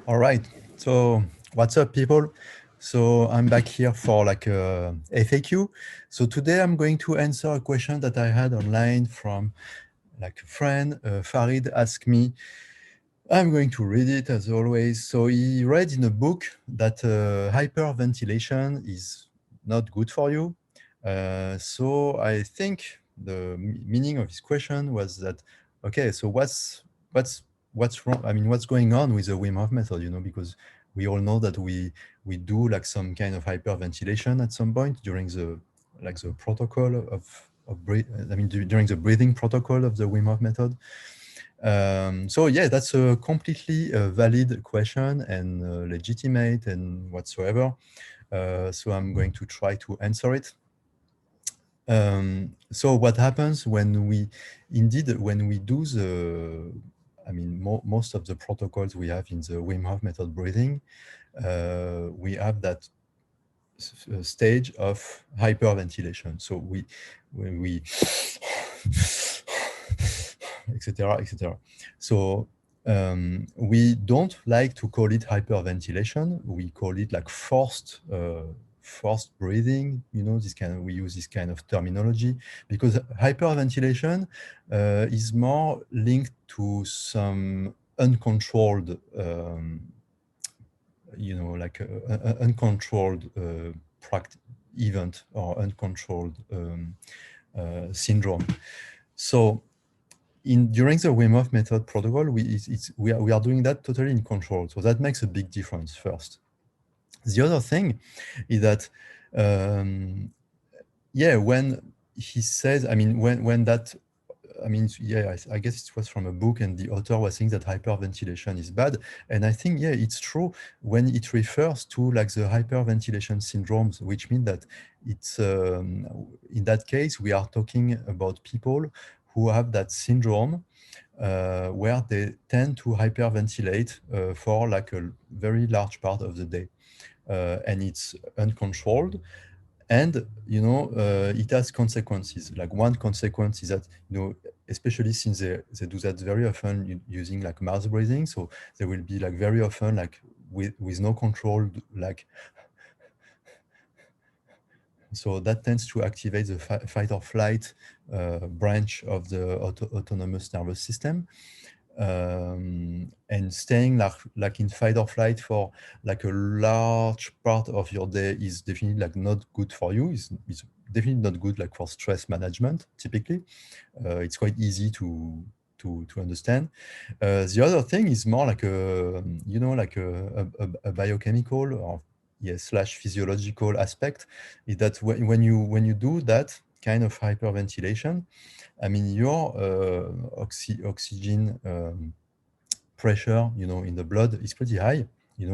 All right. So what's up, people? So I'm back here for like a FAQ. So today I'm going to answer a question that I had online from like a friend. Farid asked me. I'm going to read it as always. So he read in a book that hyperventilation is not good for you. So I think the meaning of his question was that, okay, so what's what's wrong? I mean, what's going on with the Wim Hof method? Because we all know that we do like some kind of hyperventilation at some point during the protocol of breath. I mean, during the breathing protocol of the Wim Hof method. So yeah, that's a completely valid question and legitimate and whatsoever. So I'm going to try to answer it. So what happens when we do I mean, most of the protocols we have in the Wim Hof method breathing, we have that stage of hyperventilation. So we etc., etc. So we don't like to call it hyperventilation. We call it like forced breathing. We use this kind of terminology because hyperventilation is more linked to some uncontrolled, like uncontrolled event or uncontrolled syndrome. So during the Wim Hof method protocol, we are doing that totally in control. So that makes a big difference first. The other thing is that, when he says, I mean, when that, I mean, yeah, I guess it was from a book and the author was saying that hyperventilation is bad. And I think, yeah, it's true when it refers to like the hyperventilation syndromes, which means that it's, in that case, we are talking about people who have that syndrome where they tend to hyperventilate for like a very large part of the day. And it's uncontrolled. And it has consequences. Like one consequence is that, especially since they do that very often using like mouth breathing, so they will be like very often like with no control, like, so that tends to activate the fight or flight branch of the autonomous nervous system. And staying like in fight or flight for like a large part of your day is definitely like not good for you. It's definitely not good like for stress management. Typically, it's quite easy to understand. The other thing is more like a biochemical or slash physiological aspect. Is that when you do that kind of hyperventilation, I mean, your oxygen pressure, in the blood is pretty high. I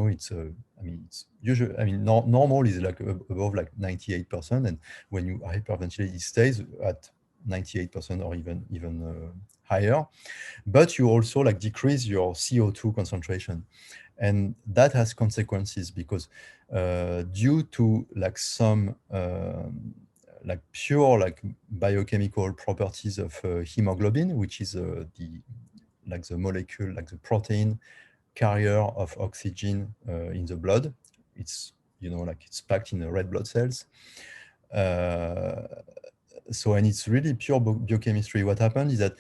mean, it's usually, I mean, normal is like above like 98%, and when you hyperventilate, it stays at 98% or even higher. But you also like decrease your CO2 concentration, and that has consequences because due to like some like pure like biochemical properties of hemoglobin, which is the molecule, like the protein carrier of oxygen in the blood. It's like it's packed in the red blood cells. So, and it's really pure biochemistry. What happens is that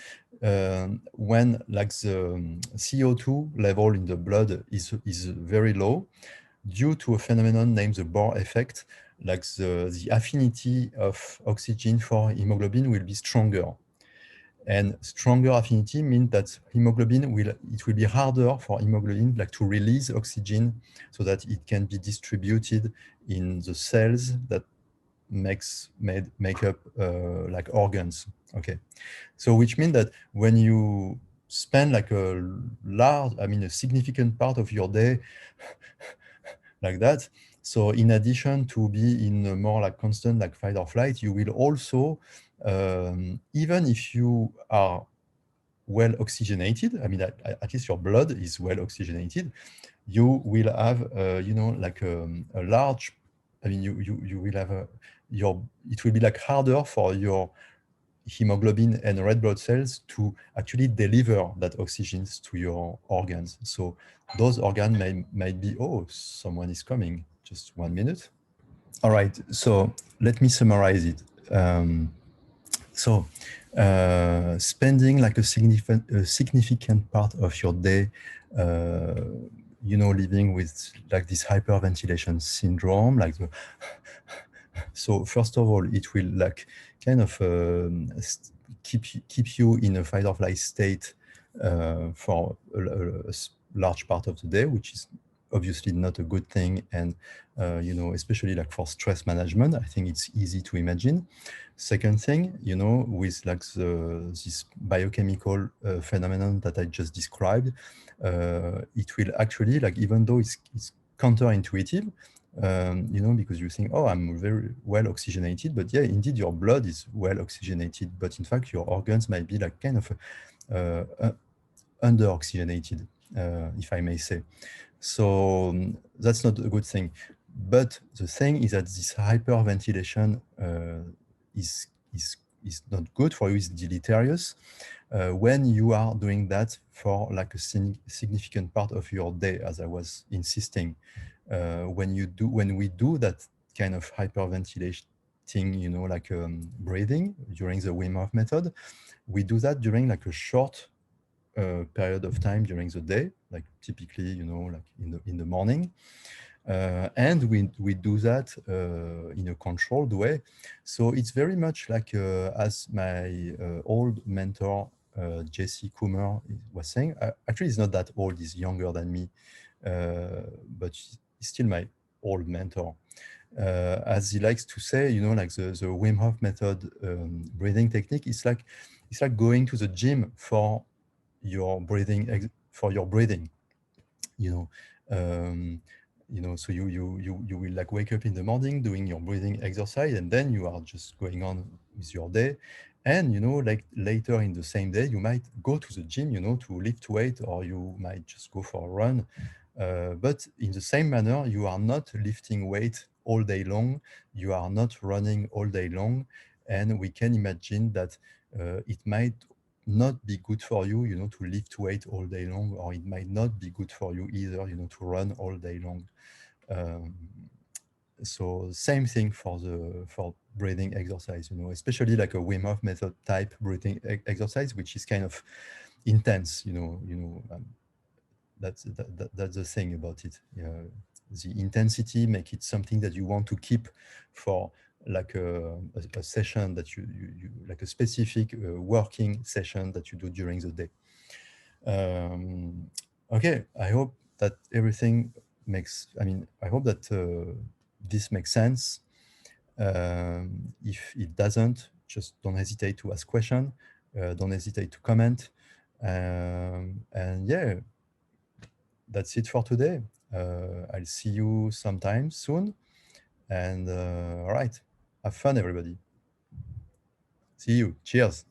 when like the CO2 level in the blood is very low, due to a phenomenon named the Bohr effect, like the affinity of oxygen for hemoglobin will be stronger. And stronger affinity means that it will be harder for hemoglobin like to release oxygen so that it can be distributed in the cells that make up like organs. Okay, so which means that when you spend like a significant part of your day like that, so in addition to be in a more like constant like fight or flight, you will also, even if you are well oxygenated, I mean, at least your blood is well oxygenated, you will have, like a large, I mean, you will have it will be like harder for your hemoglobin and red blood cells to actually deliver that oxygen to your organs. So those organs might be, oh, someone is coming, just 1 minute. All right, so let me summarize it. Spending like a significant part of your day, living with like this hyperventilation syndrome, like so first of all, it will like kind of keep you in a fight or flight state for a large part of the day, which is obviously not a good thing. And, especially like for stress management, I think it's easy to imagine. Second thing, with like this biochemical phenomenon that I just described, it will actually, like, even though it's counterintuitive, because you think, oh, I'm very well oxygenated, but yeah, indeed, your blood is well oxygenated, but in fact, your organs might be like kind of under-oxygenated, if I may say. So that's not a good thing. But the thing is that this hyperventilation is not good for you, it's deleterious when you are doing that for like a significant part of your day, as I was insisting. When we do that kind of hyperventilating, like breathing during the Wim Hof method, we do that during like a short period of time during the day, like typically, like in the morning. And we do that in a controlled way. So it's very much like, as my old mentor, Jesse Coomer, was saying, actually he's not that old, he's younger than me, but he's still my old mentor. As he likes to say, like the Wim Hof method breathing technique, it's like going to the gym for your breathing, so you will like wake up in the morning doing your breathing exercise, and then you are just going on with your day. And like later in the same day, you might go to the gym, to lift weight, or you might just go for a run. But in the same manner, you are not lifting weight all day long, you are not running all day long, and we can imagine that it might not be good for you, to lift weight all day long, or it might not be good for you either, to run all day long. So same thing for breathing exercise, especially like a Wim Hof method type breathing exercise, which is kind of intense, that's the thing about it. The intensity make it something that you want to keep for like a session that you like a specific working session that you do during the day. Okay, I hope that everything I hope that this makes sense. If it doesn't, just don't hesitate to ask questions, don't hesitate to comment. And yeah, that's it for today. I'll see you sometime soon. And all right, have fun, everybody. See you. Cheers.